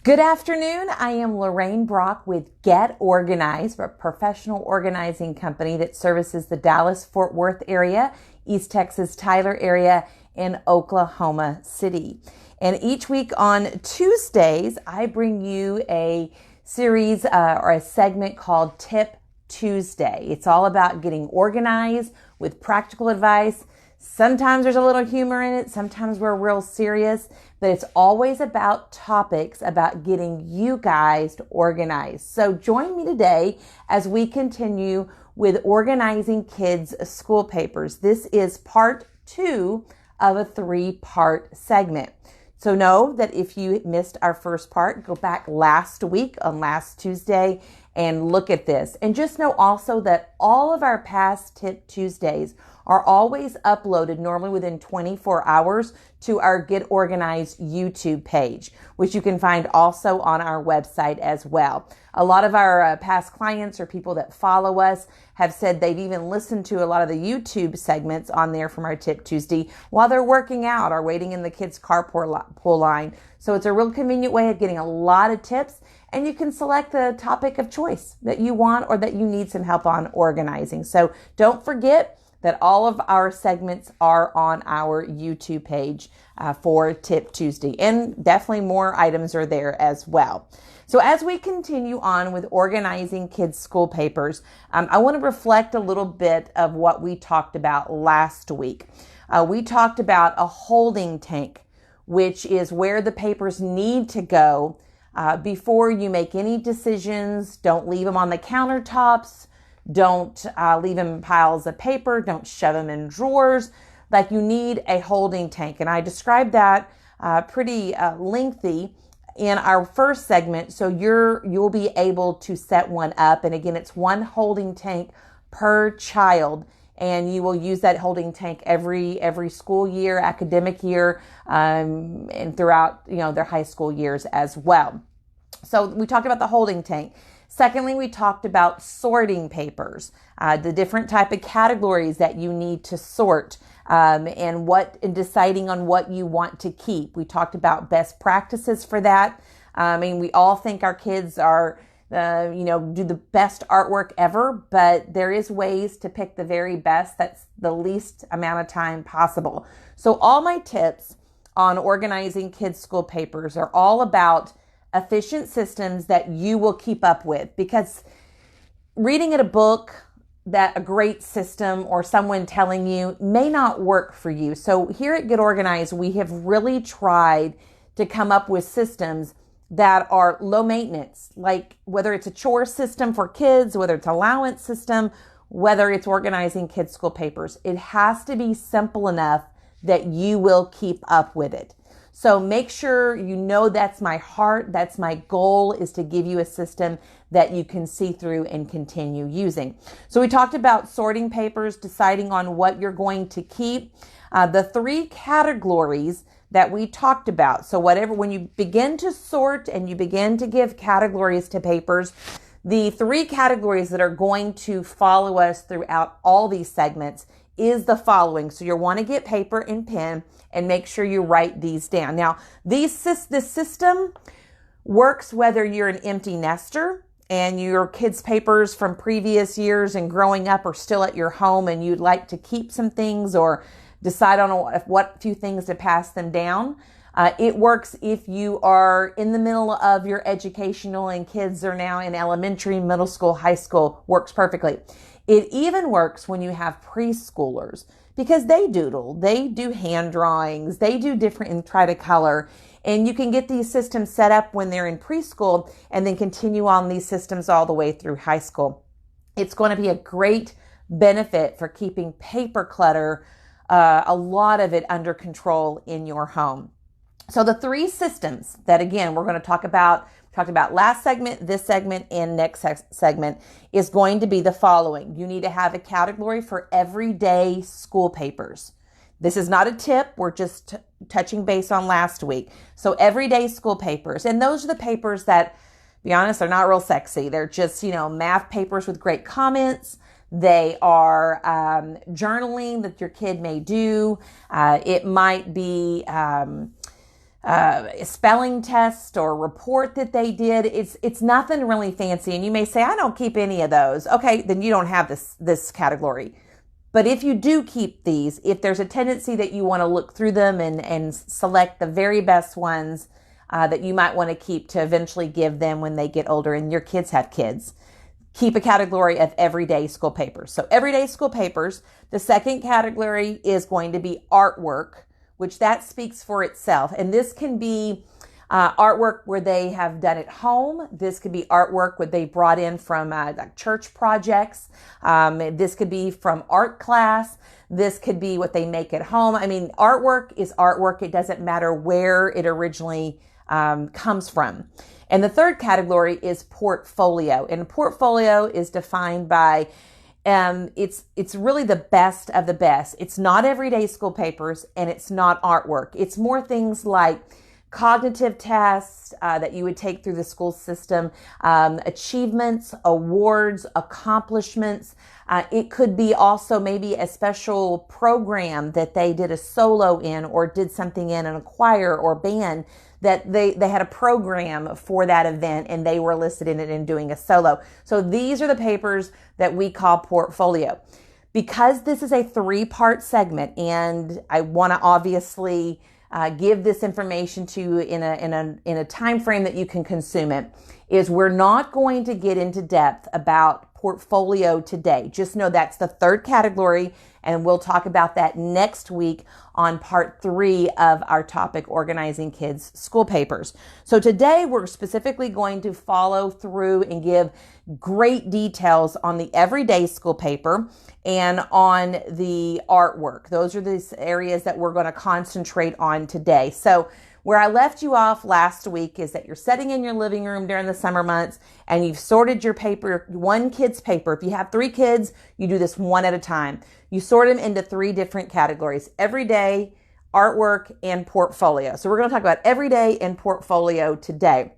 Good afternoon. I am Lorraine Brock with Get Organized, a professional organizing company that services the Dallas-Fort Worth area, East Texas Tyler area, and Oklahoma City. And each week on Tuesdays, I bring you a series or a segment called Tip Tuesday. It's all about getting organized with practical advice. Sometimes there's a little humor in it. Sometimes we're real serious, but it's always about topics about getting you guys organized. So join me today as we continue with organizing kids' school papers. This is part 2 of a 3-part segment. So know that if you missed our first part, go back last week on last Tuesday and look at this. And just know also that all of our past Tip Tuesdays are always uploaded normally within 24 hours to our Get Organized YouTube page, which you can find also on our website as well. A lot of our past clients or people that follow us have said they've even listened to a lot of the YouTube segments on there from our Tip Tuesday while they're working out or waiting in the kids' carpool line. So it's a real convenient way of getting a lot of tips, and you can select the topic of choice that you want or that you need some help on organizing. So don't forget that all of our segments are on our YouTube page for Tip Tuesday, and definitely more items are there as well. So as we continue on with organizing kids' school papers, I want to reflect a little bit of what we talked about last week. We talked about a holding tank, which is where the papers need to go before you make any decisions. Don't leave them on the countertops. Don't leave them in piles of paper. Don't shove them in drawers. Like, you need a holding tank. And I described that pretty lengthy in our first segment. So you'll be able to set one up. And again, it's one holding tank per child. And you will use that holding tank every school year, academic year, and throughout, their high school years as well. So we talked about the holding tank. Secondly, we talked about sorting papers, the different type of categories that you need to sort, and deciding on what you want to keep. We talked about best practices for that. We all think our kids are, do the best artwork ever, but there is ways to pick the very best that's the least amount of time possible. So all my tips on organizing kids' school papers are all about efficient systems that you will keep up with, because reading in a book that a great system or someone telling you may not work for you. So here at Get Organized, we have really tried to come up with systems that are low maintenance, like whether it's a chore system for kids, whether it's allowance system, whether it's organizing kids' school papers. It has to be simple enough that you will keep up with it. So make sure you know that's my heart, that's my goal, is to give you a system that you can see through and continue using. So we talked about sorting papers, deciding on what you're going to keep, the 3 categories that we talked about. So when you begin to sort and you begin to give categories to papers, the 3 categories that are going to follow us throughout all these segments is the following. So you'll want to get paper and pen and make sure you write these down. Now, this system works whether you're an empty nester and your kids' papers from previous years and growing up are still at your home and you'd like to keep some things or decide on what few things to pass them down. It works if you are in the middle of your educational and kids are now in elementary, middle school, high school. Works perfectly. It even works when you have preschoolers, because they doodle, they do hand drawings, they do different and try to color. And you can get these systems set up when they're in preschool and then continue on these systems all the way through high school. It's going to be a great benefit for keeping paper clutter, a lot of it under control in your home. So the 3 systems that, again, we're going to talked about last segment, this segment, and next segment is going to be the following. You need to have a category for everyday school papers. This is not a tip. We're just touching base on last week. So everyday school papers. And those are the papers that, to be honest, are not real sexy. They're just, math papers with great comments. They are journaling that your kid may do. It might be spelling test or report that they did. It's nothing really fancy. And you may say, I don't keep any of those. Okay, then you don't have this category. But if you do keep these, if there's a tendency that you want to look through them and select the very best ones that you might want to keep to eventually give them when they get older and your kids have kids, keep a category of everyday school papers. So everyday school papers. The second category is going to be artwork, which that speaks for itself. And this can be artwork where they have done at home. This could be artwork where they brought in from like church projects. This could be from art class. This could be what they make at home. I mean, artwork is artwork. It doesn't matter where it originally comes from. And the third category is portfolio. And portfolio is defined by it's really the best of the best. It's not everyday school papers and it's not artwork. It's more things like cognitive tests that you would take through the school system, achievements, awards, accomplishments. It could be also maybe a special program that they did a solo in or did something in a choir or band that they had a program for that event and they were listed in it and doing a solo. So these are the papers that we call portfolio. Because this is a 3-part segment and I want to obviously give this information to you in a time frame that you can consume it, is we're not going to get into depth about portfolio today. Just know that's the third category, and we'll talk about that next week on part 3 of our topic, Organizing Kids School Papers. So today we're specifically going to follow through and give great details on the everyday school paper and on the artwork. Those are the areas that we're going to concentrate on today. So where I left you off last week is that you're sitting in your living room during the summer months and you've sorted your paper, one kid's paper. If you have 3 kids, you do this one at a time. You sort them into 3 different categories: everyday, artwork, and portfolio. So we're going to talk about everyday and portfolio today.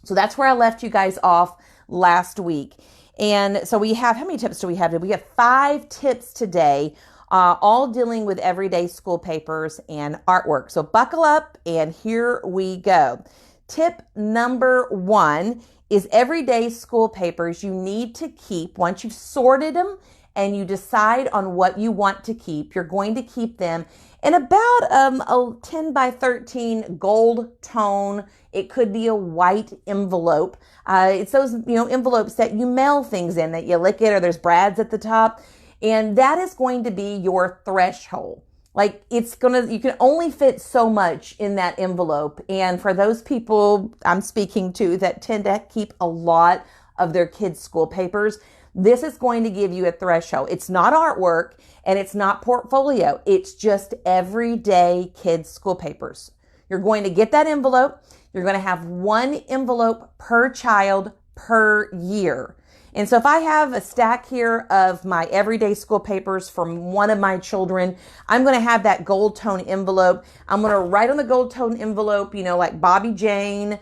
So that's where I left you guys off last week. And so we have, how many tips do we have? We have 5 tips today, all dealing with everyday school papers and artwork. So buckle up and here we go. Tip number 1 is everyday school papers you need to keep. Once you've sorted them and you decide on what you want to keep, you're going to keep them in about a 10 by 13 gold tone. It could be a white envelope. It's those envelopes that you mail things in, that you lick it or there's brads at the top. And that is going to be your threshold. Like you can only fit so much in that envelope. And for those people I'm speaking to that tend to keep a lot of their kids' school papers, this is going to give you a threshold. It's not artwork and it's not portfolio. It's just everyday kids' school papers. You're going to get that envelope. You're going to have 1 envelope per child per year. And so if I have a stack here of my everyday school papers from one of my children, I'm going to have that gold tone envelope. I'm going to write on the gold tone envelope, like Bobby Jane,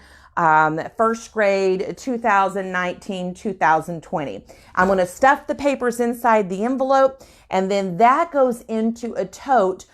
first grade, 2019, 2020. I'm going to stuff the papers inside the envelope, and then that goes into a tote,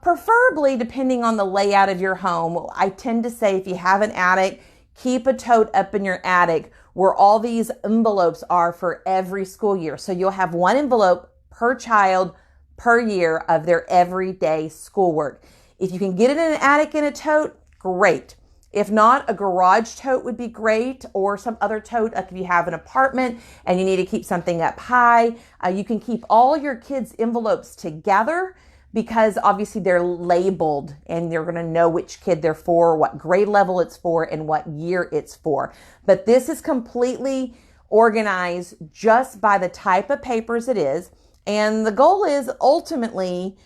preferably depending on the layout of your home. I tend to say if you have an attic, keep a tote up in your attic where all these envelopes are for every school year. So you'll have 1 envelope per child per year of their everyday schoolwork. If you can get it in an attic in a tote, great. If not, a garage tote would be great, or some other tote. Like if you have an apartment and you need to keep something up high, you can keep all your kids' envelopes together, because obviously they're labeled and you're going to know which kid they're for, what grade level it's for, and what year it's for. But this is completely organized just by the type of papers it is. And the goal is ultimately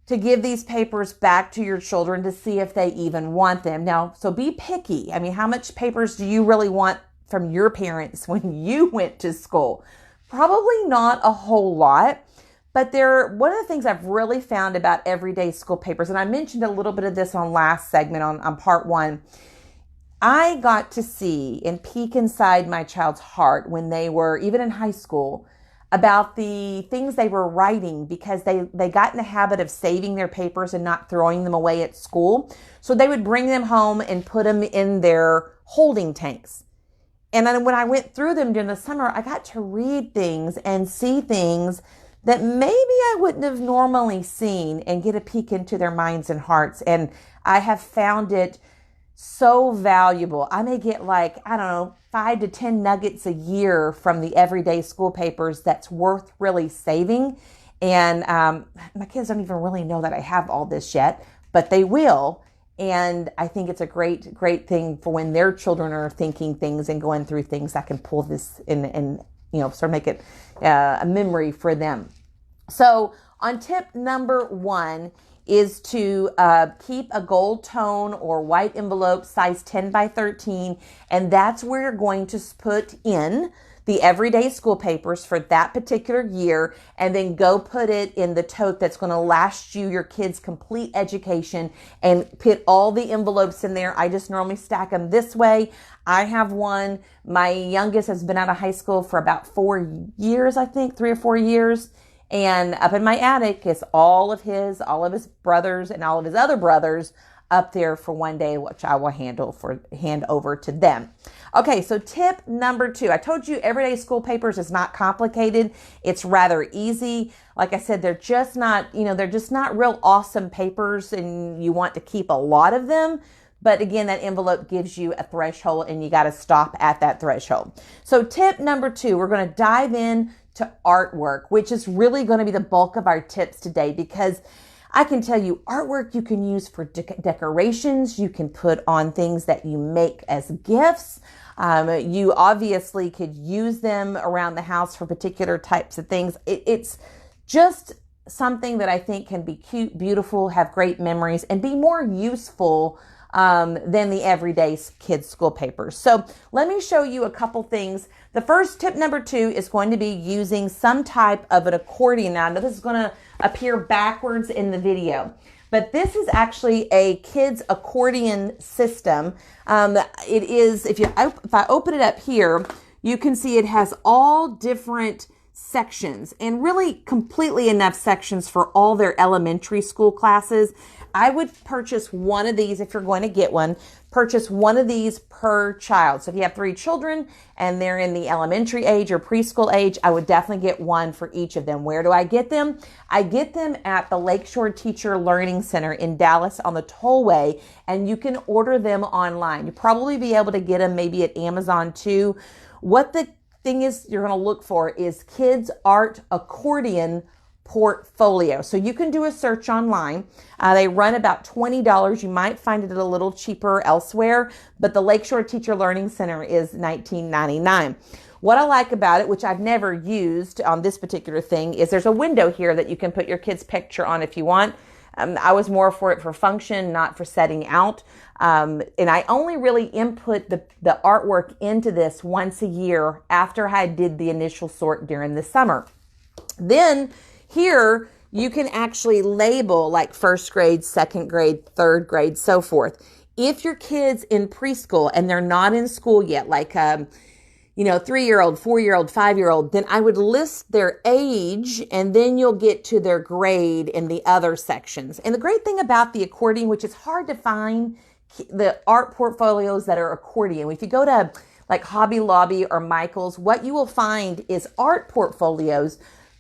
to give these papers back to your children to see if they even want them. Now, so be picky. I mean, how much papers do you really want from your parents when you went to school? Probably not a whole lot. But one of the things I've really found about everyday school papers, and I mentioned a little bit of this on last segment on part 1, I got to see and peek inside my child's heart when they were even in high school about the things they were writing, because they got in the habit of saving their papers and not throwing them away at school. So they would bring them home and put them in their holding tanks. And then when I went through them during the summer, I got to read things and see things that maybe I wouldn't have normally seen and get a peek into their minds and hearts. And I have found it so valuable. I may get like, I don't know, 5 to 10 nuggets a year from the everyday school papers that's worth really saving. And my kids don't even really know that I have all this yet, but they will. And I think it's a great, great thing for when their children are thinking things and going through things. I can pull this and sort of make it a memory for them. So on tip number 1 is to keep a gold tone or white envelope size 10 by 13. And that's where you're going to put in the everyday school papers for that particular year, and then go put it in the tote that's going to last you your kids' complete education, and put all the envelopes in there. I just normally stack them this way. I have one. My youngest has been out of high school for about 4 years, I think, 3 or 4 years. And up in my attic is all of his brothers and all of his other brothers up there for one day, which I will hand over to them. Okay, so tip number 2. I told you everyday school papers is not complicated. It's rather easy. Like I said, they're just not real awesome papers, and you want to keep a lot of them. But again, that envelope gives you a threshold, and you got to stop at that threshold. So tip number 2, we're going to dive in to artwork, which is really going to be the bulk of our tips today, because I can tell you artwork you can use for decorations. You can put on things that you make as gifts. You obviously could use them around the house for particular types of things. It's just something that I think can be cute, beautiful, have great memories, and be more useful than the everyday kids' school papers. So let me show you a couple things. The first tip number 2 is going to be using some type of an accordion. Now, I know this is going to appear backwards in the video, but this is actually a kids accordion system. It is, if I open it up here, you can see it has all different sections, and really completely enough sections for all their elementary school classes. I would purchase one of these if you're going to get one. Purchase one of these per child. So if you have 3 children and they're in the elementary age or preschool age, I would definitely get one for each of them. Where do I get them? I get them at the Lakeshore Teacher Learning Center in Dallas on the Tollway, and you can order them online. You'll probably be able to get them maybe at Amazon too. What the thing is you're going to look for is Kids Art Accordion Portfolio. So you can do a search online. They run about $20. You might find it a little cheaper elsewhere, but the Lakeshore Teacher Learning Center is $19.99. What I like about it, which I've never used on this particular thing, is there's a window here that you can put your kid's picture on if you want. I was more for it for function, not for setting out. And I only really input the artwork into this once a year after I did the initial sort during the summer. Then here, you can actually label like 1st grade, 2nd grade, 3rd grade, so forth. If your kid's in preschool and they're not in school yet, like, 3-year-old, 4-year-old, 5-year-old, then I would list their age, and then you'll get to their grade in the other sections. And the great thing about the accordion, which is hard to find, the art portfolios that are accordion. If you go to like Hobby Lobby or Michael's, what you will find is art portfolios,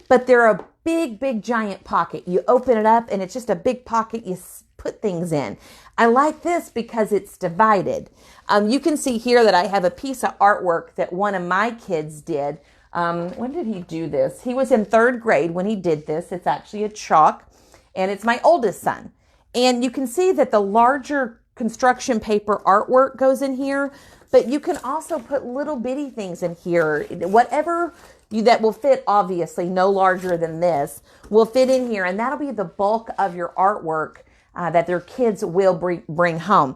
but they're a big, big, giant pocket. You open it up and it's just a big pocket you put things in. I like this because it's divided. You can see here that I have a piece of artwork that one of my kids did. When did he do this? He was in 3rd grade when he did this. It's actually a chalk, and it's my oldest son. And you can see that the larger construction paper artwork goes in here, but you can also put little bitty things in here. Whatever that will fit, obviously no larger than this, will fit in here, and that'll be the bulk of your artwork that their kids will bring home.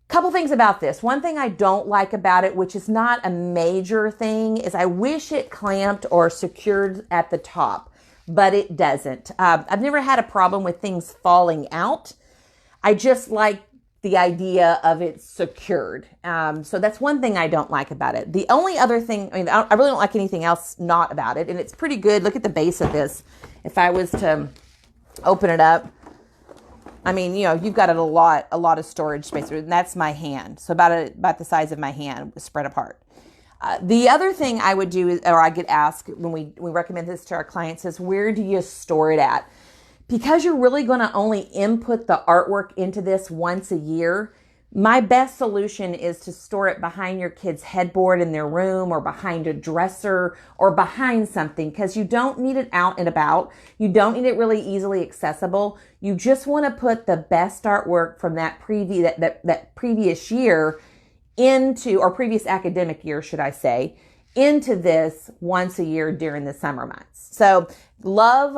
Couple things about this. One thing I don't like about it, which is not a major thing, is I wish it clamped or secured at the top, but it doesn't. I've never had a problem with things falling out. I just like the idea of it secured. So that's one thing I don't like about it. The only other thing, I mean, I really don't like anything else not about it. And it's pretty good. Look at the base of this. If I was to open it up, I mean, you know, you've got a lot of storage space. And that's my hand. So about the size of my hand spread apart. The other thing I would do is, or I get asked when we recommend this to our clients is, where do you store it at? Because you're really going to only input the artwork into this once a year, my best solution is to store it behind your kid's headboard in their room, or behind a dresser, or behind something, because you don't need it out and about. You don't need it really easily accessible. You just want to put the best artwork from that previous year into, or previous academic year, should I say, into this once a year during the summer months. So love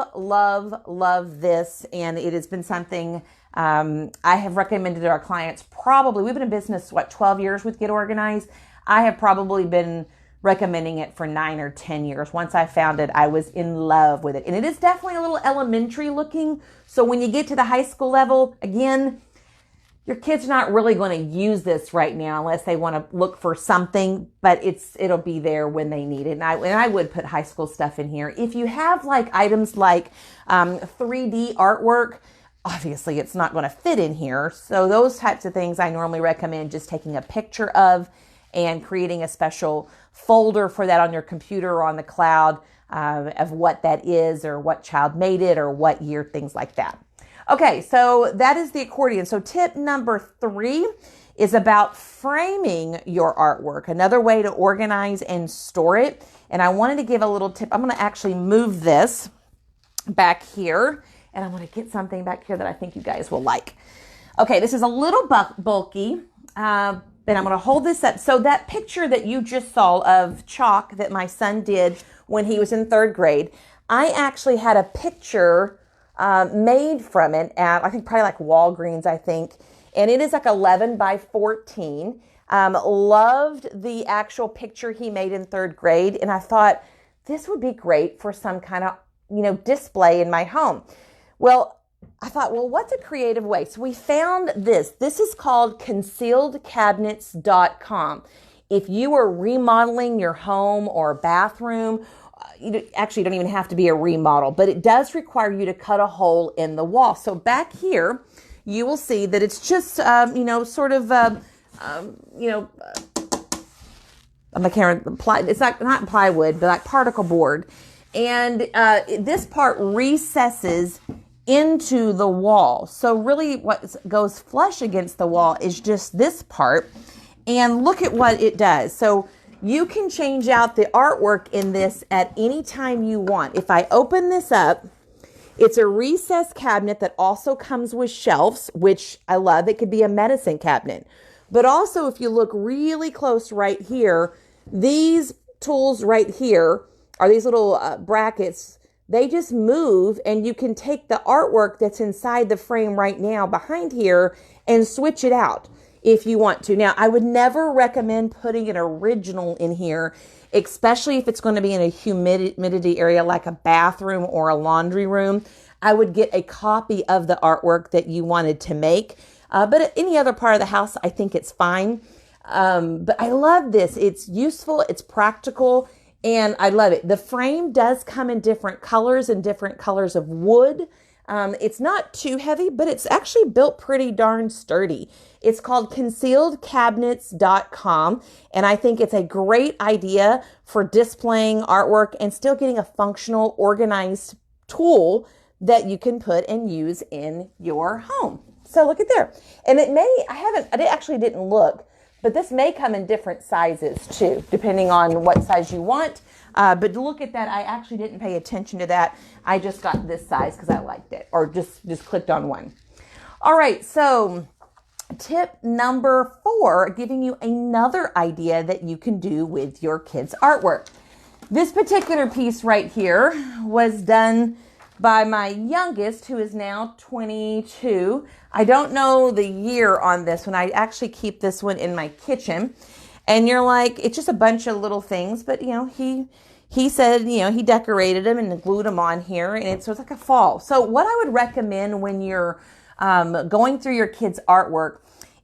this. And it has been something I have recommended to our clients. Probably, we've been in business, 12 years with Get Organized. I have probably been recommending it for 9 or 10 years. Once I found it, I was in love with it. And it is definitely a little elementary looking. So when you get to the high school level, again, your kid's not really going to use this right now unless they want to look for something, but it'll be there when they need it. And I would put high school stuff in here. If you have like items like 3D artwork, obviously it's not going to fit in here. So those types of things I normally recommend just taking a picture of and creating a special folder for that on your computer or on the cloud of what that is, or what child made it, or what year, things like that. Okay, so that is the accordion. So tip number 3 is about framing your artwork, another way to organize and store it. And I wanted to give a little tip. I'm going to actually move this back here, and I'm going to get something back here that I think you guys will like. Okay, this is a little bulky, and I'm going to hold this up. So that picture that you just saw of chalk that my son did when he was in 3rd grade, I actually had a picture made from it at, I think probably like Walgreens, I think. And it is like 11 by 14. Loved the actual picture he made in 3rd grade. And I thought this would be great for some kind of, display in my home. Well, I thought, what's a creative way? So we found this. This is called concealedcabinets.com. If you are remodeling your home or bathroom, you actually don't even have to be a remodel, but it does require you to cut a hole in the wall. So back here, you will see that it's just, sort of, I can't remember, it's not plywood, but like particle board. And this part recesses into the wall. So really what goes flush against the wall is just this part. And look at what it does. So you can change out the artwork in this at any time you want. If I open this up, it's a recessed cabinet that also comes with shelves, which I love. It could be a medicine cabinet. But also, if you look really close right here, these tools right here are these little brackets. They just move, and you can take the artwork that's inside the frame right now behind here and switch it out if you want to. Now, I would never recommend putting an original in here, especially if it's going to be in a humidity area like a bathroom or a laundry room. I would get a copy of the artwork that you wanted to make. But at any other part of the house, I think it's fine. But I love this. It's useful. It's practical. And I love it. The frame does come in different colors and different colors of wood. It's not too heavy, but it's actually built pretty darn sturdy. It's called concealedcabinets.com, and I think it's a great idea for displaying artwork and still getting a functional, organized tool that you can put and use in your home. So look at there. And it may, I actually didn't look, but this may come in different sizes too, depending on what size you want. But look at that. I actually didn't pay attention to that. I just got this size because I liked it, or just clicked on one. All right. So tip number 4, giving you another idea that you can do with your kids' artwork. This particular piece right here was done by my youngest, who is now 22. I don't know the year on this one. I actually keep this one in my kitchen. And you're like, it's just a bunch of little things, but he said, he decorated them and glued them on here, and so it's like a fall. So what I would recommend when you're going through your kids' artwork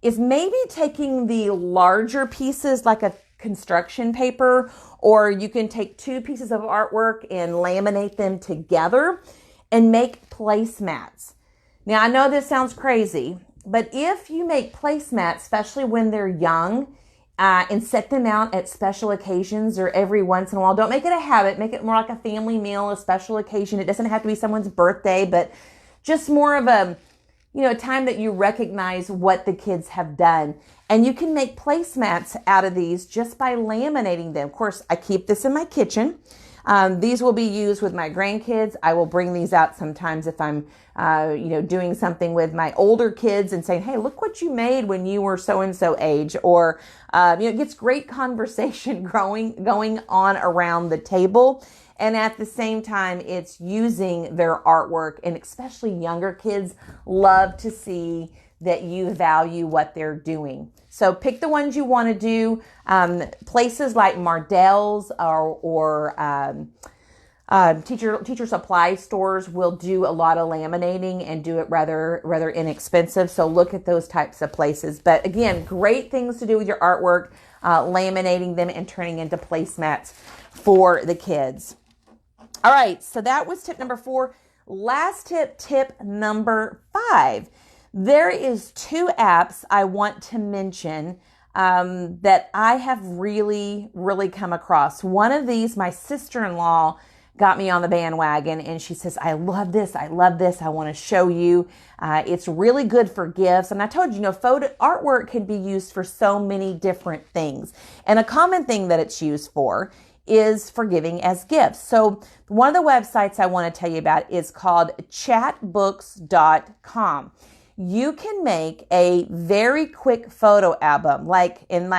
is maybe taking the larger pieces like a construction paper, or you can take two pieces of artwork and laminate them together and make placemats. Now, I know this sounds crazy, but if you make placemats, especially when they're young, and set them out at special occasions or every once in a while, don't make it a habit, make it more like a family meal, a special occasion. It doesn't have to be someone's birthday, but just more of a time that you recognize what the kids have done. And you can make placemats out of these just by laminating them. Of course, I keep this in my kitchen. These will be used with my grandkids. I will bring these out sometimes if I'm, doing something with my older kids and saying, hey, look what you made when you were so-and-so age. Or, it gets great conversation going on around the table. And at the same time, it's using their artwork, and especially younger kids love to see that you value what they're doing. So pick the ones you want to do. Places like Mardell's or teacher supply stores will do a lot of laminating and do it rather inexpensive. So look at those types of places. But again, great things to do with your artwork, laminating them and turning into placemats for the kids. All right, so that was tip number 4. Last tip number 5. There is 2 apps I want to mention that I have really come across. One of these, my sister-in-law got me on the bandwagon, and she says, I love this, I want to show you. It's really good for gifts. And I told you, photo artwork can be used for so many different things. And a common thing that it's used for is for giving as gifts. So one of the websites I want to tell you about is called chatbooks.com. You can make a very quick photo album, in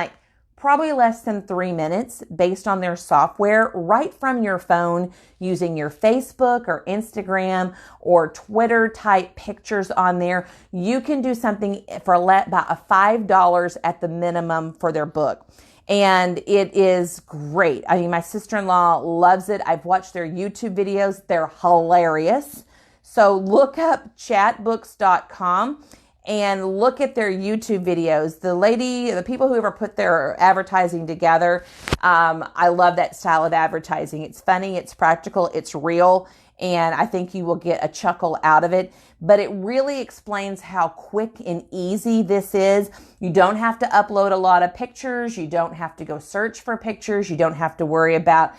probably less than 3 minutes based on their software, right from your phone using your Facebook or Instagram or Twitter type pictures on there. You can do something for about $5 at the minimum for their book. And it is great. I mean, my sister-in-law loves it. I've watched their YouTube videos. They're hilarious. So look up chatbooks.com and look at their YouTube videos. The people who ever put their advertising together, I love that style of advertising. It's funny, it's practical, it's real, and I think you will get a chuckle out of it. But it really explains how quick and easy this is. You don't have to upload a lot of pictures. You don't have to go search for pictures. You don't have to worry about,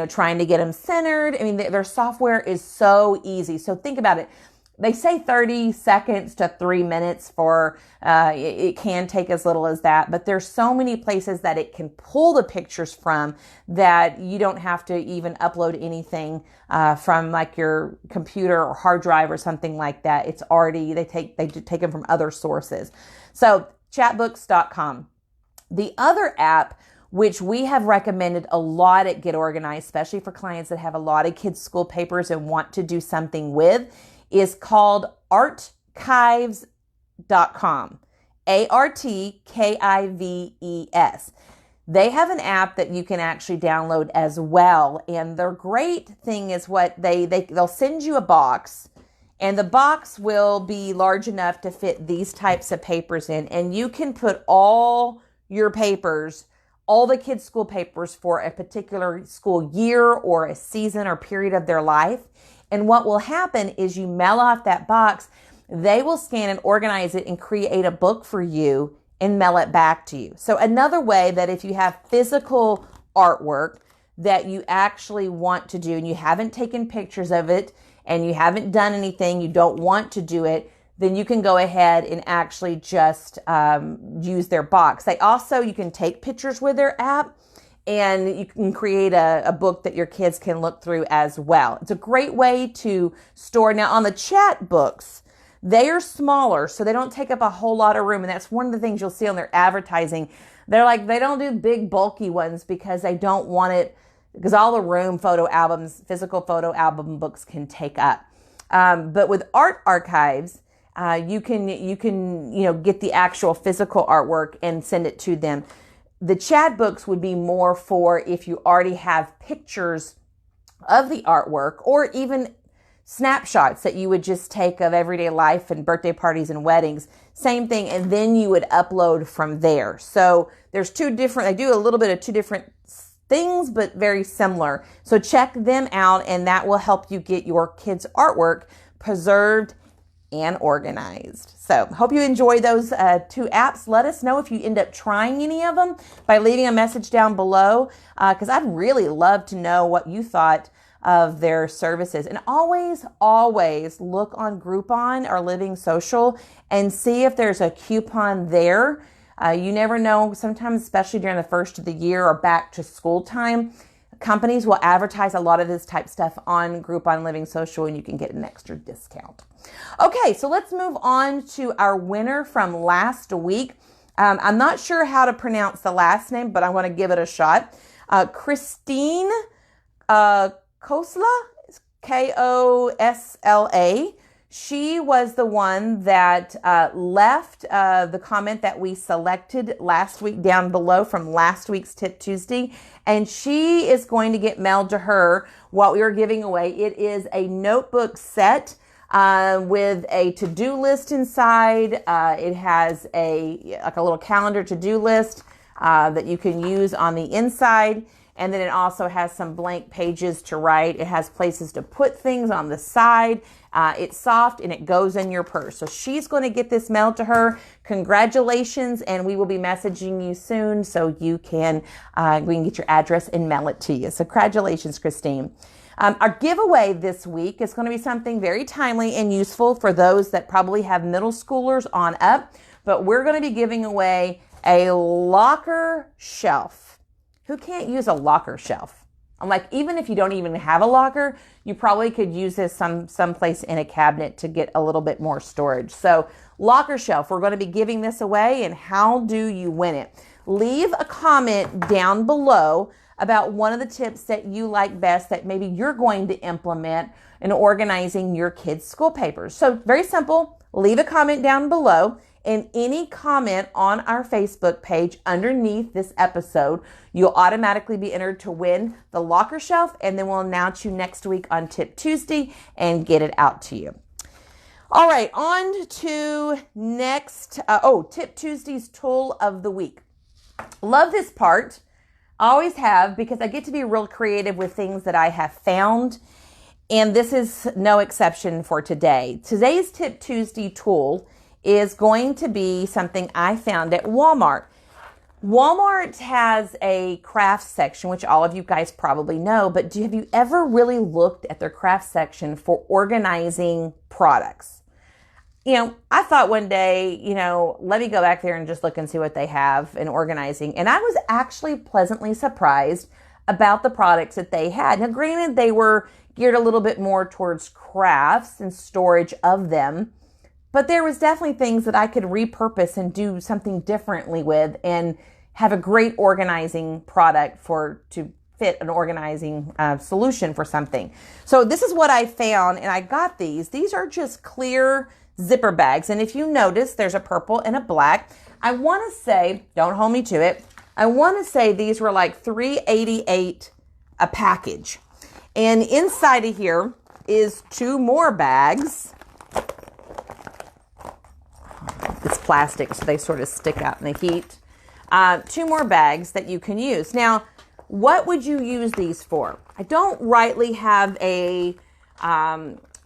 trying to get them centered. I mean, their software is so easy. So think about it. They say 30 seconds to 3 minutes for, it can take as little as that, but there's so many places that it can pull the pictures from that you don't have to even upload anything from your computer or hard drive or something like that. It's already, they take them from other sources. So chatbooks.com. The other app, which we have recommended a lot at Get Organized, especially for clients that have a lot of kids' school papers and want to do something with, is called artkives.com. ARTKIVES. They have an app that you can actually download as well. And their great thing is what they'll send you a box, and the box will be large enough to fit these types of papers in. And you can put all your papers, all the kids' school papers for a particular school year or a season or period of their life. And what will happen is you mail off that box, they will scan and organize it and create a book for you and mail it back to you. So another way that if you have physical artwork that you actually want to do and you haven't taken pictures of it and you haven't done anything, you don't want to do it, then you can go ahead and actually just use their box. You can take pictures with their app, and you can create a book that your kids can look through as well. It's a great way to store. Now, on the chat books, they are smaller, so they don't take up a whole lot of room. And that's one of the things you'll see on their advertising. They don't do big, bulky ones because they don't want it, because all the room physical photo album books can take up. But with Art Archives, you can get the actual physical artwork and send it to them. The chat books would be more for if you already have pictures of the artwork, or even snapshots that you would just take of everyday life and birthday parties and weddings. Same thing. And then you would upload from there. So there's two different, they do a little bit of two different things, but very similar. So check them out, and that will help you get your kids' artwork preserved and organized. So hope you enjoy those two apps. Let us know if you end up trying any of them by leaving a message down below, because I'd really love to know what you thought of their services. And always look on Groupon or Living Social and see if there's a coupon there. You never know. Sometimes, especially during the first of the year or back to school time, companies will advertise a lot of this type stuff on Groupon Living Social, and you can get an extra discount. Okay, so let's move on to our winner from last week. I'm not sure how to pronounce the last name, but I'm going to give it a shot. Christine Kosla, Kosla. She was the one that left the comment that we selected last week down below from last week's Tip Tuesday. And she is going to get mailed to her what we are giving away. It is a notebook set with a to-do list inside. It has a little calendar to-do list that you can use on the inside. And then it also has some blank pages to write. It has places to put things on the side. It's soft and it goes in your purse. So she's going to get this mailed to her. Congratulations. And we will be messaging you soon so you can, we can get your address and mail it to you. So congratulations, Christine. Our giveaway this week is going to be something very timely and useful for those that probably have middle schoolers on up. But we're going to be giving away a locker shelf. Who can't use a locker shelf? I'm like, even if you don't even have a locker, you probably could use this someplace in a cabinet to get a little bit more storage. So locker shelf, we're going to be giving this away. And how do you win it? Leave a comment down below about one of the tips that you like best that maybe you're going to implement in organizing your kids' school papers. So very simple, leave a comment down below. And any comment on our Facebook page underneath this episode, you'll automatically be entered to win the locker shelf, and then we'll announce you next week on Tip Tuesday and get it out to you. All right, on to next, Tip Tuesday's tool of the week. Love this part. Always have, because I get to be real creative with things that I have found, and this is no exception for today. Today's Tip Tuesday tool is going to be something I found at Walmart. Walmart has a crafts section, which all of you guys probably know, but have you ever really looked at their crafts section for organizing products? You know, I thought one day, let me go back there and just look and see what they have in organizing. And I was actually pleasantly surprised about the products that they had. Now, granted, they were geared a little bit more towards crafts and storage of them, but there was definitely things that I could repurpose and do something differently with and have a great organizing product to fit an organizing solution for something. So this is what I found, and I got these. These are just clear zipper bags. And if you notice, there's a purple and a black. I want to say, don't hold me to it, I want to say these were like $3.88 a package. And inside of here is two more bags. It's plastic, so they sort of stick out in the heat. Two more bags that you can use. Now, what would you use these for? I don't rightly have a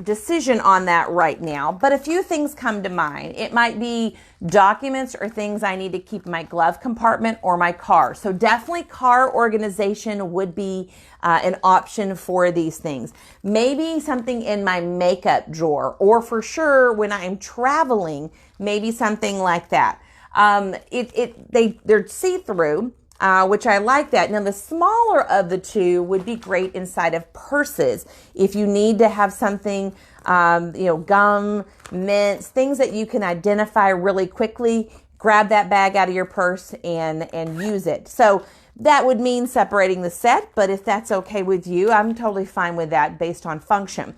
decision on that right now, but a few things come to mind. It might be documents or things I need to keep in my glove compartment or my car. So definitely car organization would be an option for these things. Maybe something in my makeup drawer, or for sure when I'm traveling, maybe something like that. They're see-through, which I like that. Now, the smaller of the two would be great inside of purses. If you need to have something, gum, mints, things that you can identify really quickly, grab that bag out of your purse and use it. So that would mean separating the set, but if that's okay with you, I'm totally fine with that based on function.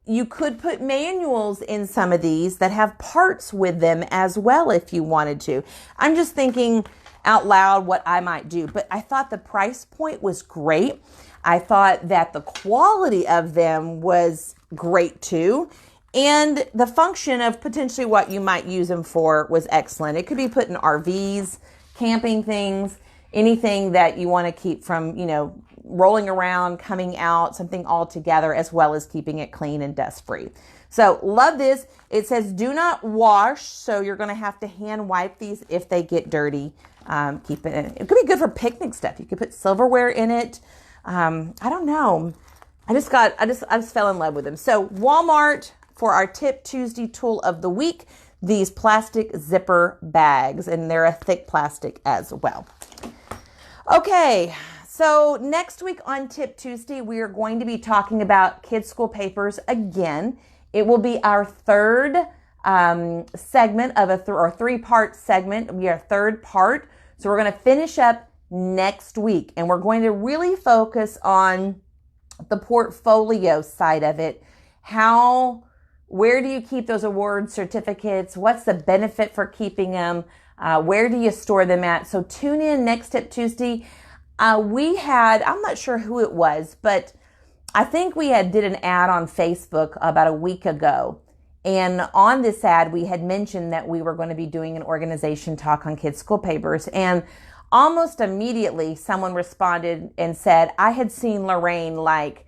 You could put manuals in some of these that have parts with them as well if you wanted to. I'm just thinking out loud what I might do, but I thought the price point was great. I thought that the quality of them was great too. And the function of potentially what you might use them for was excellent. It could be put in RVs, camping things, anything that you want to keep from, rolling around, coming out, something all together, as well as keeping it clean and dust free. So love this. It says do not wash. So you're going to have to hand wipe these if they get dirty. Keep it in. It could be good for picnic stuff. You could put silverware in it. I don't know. I just fell in love with them. So Walmart, for our Tip Tuesday tool of the week, these plastic zipper bags, and they're a thick plastic as well. Okay, so next week on Tip Tuesday, we are going to be talking about kids' school papers again. It will be our third segment of a three-part segment. We are third part, so we're going to finish up next week, and we're going to really focus on the portfolio side of it. Where do you keep those award certificates? What's the benefit for keeping them? Where do you store them at? So tune in next Tip Tuesday. I'm not sure who it was, but I think we did an ad on Facebook about a week ago. And on this ad, we had mentioned that we were going to be doing an organization talk on kids' school papers. And almost immediately, someone responded and said, I had seen Lorraine 5-6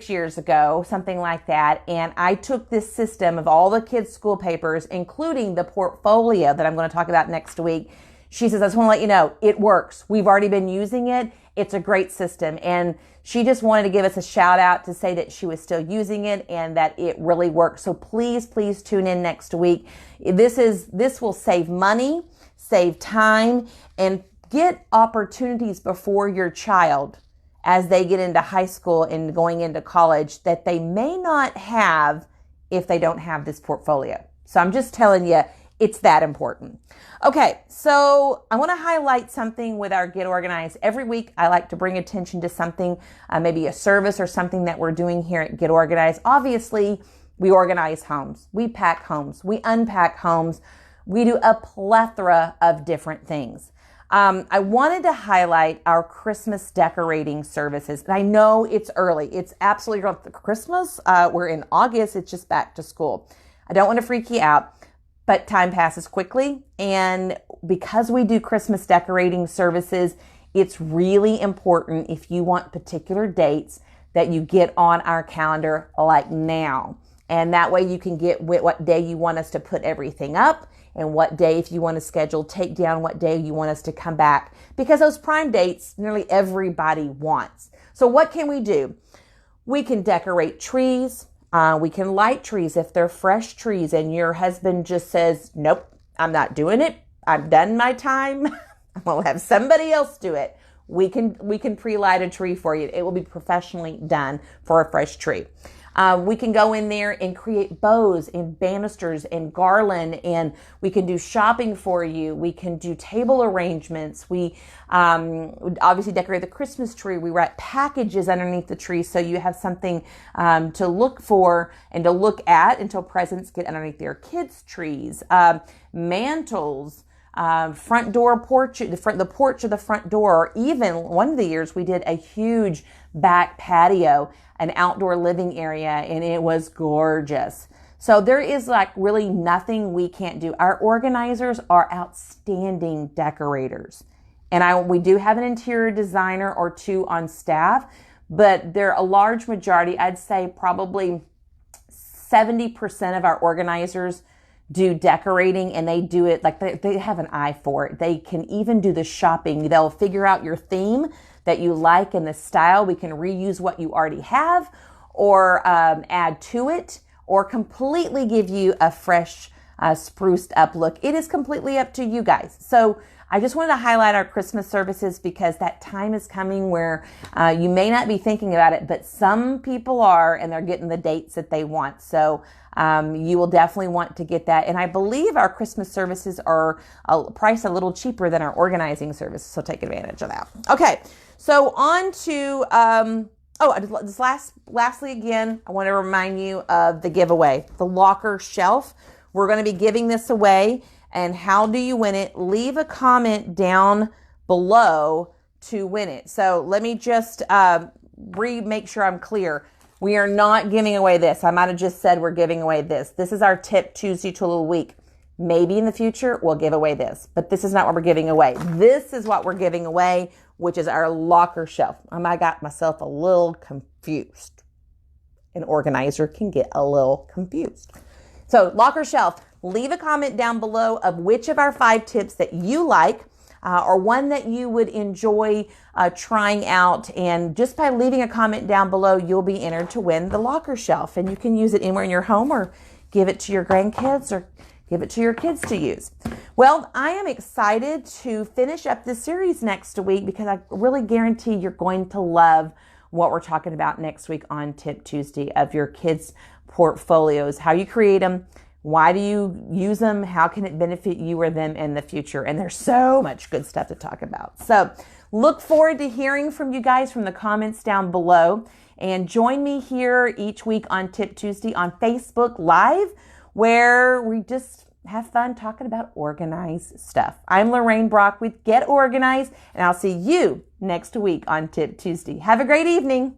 years ago, something like that. And I took this system of all the kids' school papers, including the portfolio that I'm going to talk about next week. She says, I just want to let you know, it works. We've already been using it. It's a great system. And she just wanted to give us a shout out to say that she was still using it and that it really works. So please tune in next week. This will save money, save time, and get opportunities before your child as they get into high school and going into college that they may not have if they don't have this portfolio. So I'm just telling you, it's that important. Okay, so I want to highlight something with our Get Organized. Every week, I like to bring attention to something, maybe a service or something that we're doing here at Get Organized. Obviously, we organize homes. We pack homes. We unpack homes. We do a plethora of different things. I wanted to highlight our Christmas decorating services. And I know it's early. It's absolutely early. Christmas. We're in August. It's just back to school. I don't want to freak you out, but time passes quickly. And because we do Christmas decorating services, it's really important if you want particular dates that you get on our calendar like now. And that way you can get what day you want us to put everything up, and what day, if you want to schedule takedown, what day you want us to come back, because those prime dates nearly everybody wants. So what can we do? We can decorate trees. We can light trees if they're fresh trees and your husband just says, nope, I'm not doing it. I've done my time. I'm going to have somebody else do it. We can pre-light a tree for you. It will be professionally done for a fresh tree. We can go in there and create bows and banisters and garland, and we can do shopping for you. We can do table arrangements. We obviously decorate the Christmas tree. We write packages underneath the tree so you have something to look for and to look at until presents get underneath their kids' trees. Mantles. Front door porch, the porch of the front door, or even one of the years we did a huge back patio, an outdoor living area, and it was gorgeous. So there is really nothing we can't do. Our organizers are outstanding decorators. And we do have an interior designer or two on staff, but they're a large majority. I'd say probably 70% of our organizers do decorating, and they do it they have an eye for it. They can even do the shopping. They'll figure out your theme that you like and the style. We can reuse what you already have, or add to it, or completely give you a fresh, spruced up look. It is completely up to you guys. So I just wanted to highlight our Christmas services because that time is coming where you may not be thinking about it, but some people are, and they're getting the dates that they want. So you will definitely want to get that. And I believe our Christmas services are priced a little cheaper than our organizing services, so take advantage of that. Okay, so on to, lastly again, I want to remind you of the giveaway, the locker shelf. We're going to be giving this away. And how do you win it? Leave a comment down below to win it. So let me just make sure I'm clear. We are not giving away this. I might have just said we're giving away this. This is our Tip Tuesday tool of the week. Maybe in the future we'll give away this, but this is not what we're giving away. This is what we're giving away, which is our locker shelf. I got myself a little confused. An organizer can get a little confused. So locker shelf, leave a comment down below of which of our 5 tips that you like or one that you would enjoy trying out. And just by leaving a comment down below, you'll be entered to win the locker shelf. And you can use it anywhere in your home or give it to your grandkids or give it to your kids to use. Well, I am excited to finish up this series next week because I really guarantee you're going to love what we're talking about next week on Tip Tuesday of your kids' portfolios, how you create them, why do you use them, how can it benefit you or them in the future. And there's so much good stuff to talk about. So look forward to hearing from you guys from the comments down below. And join me here each week on Tip Tuesday on Facebook Live, where we just have fun talking about organized stuff. I'm Lorraine Brock with Get Organized, and I'll see you next week on Tip Tuesday. Have a great evening.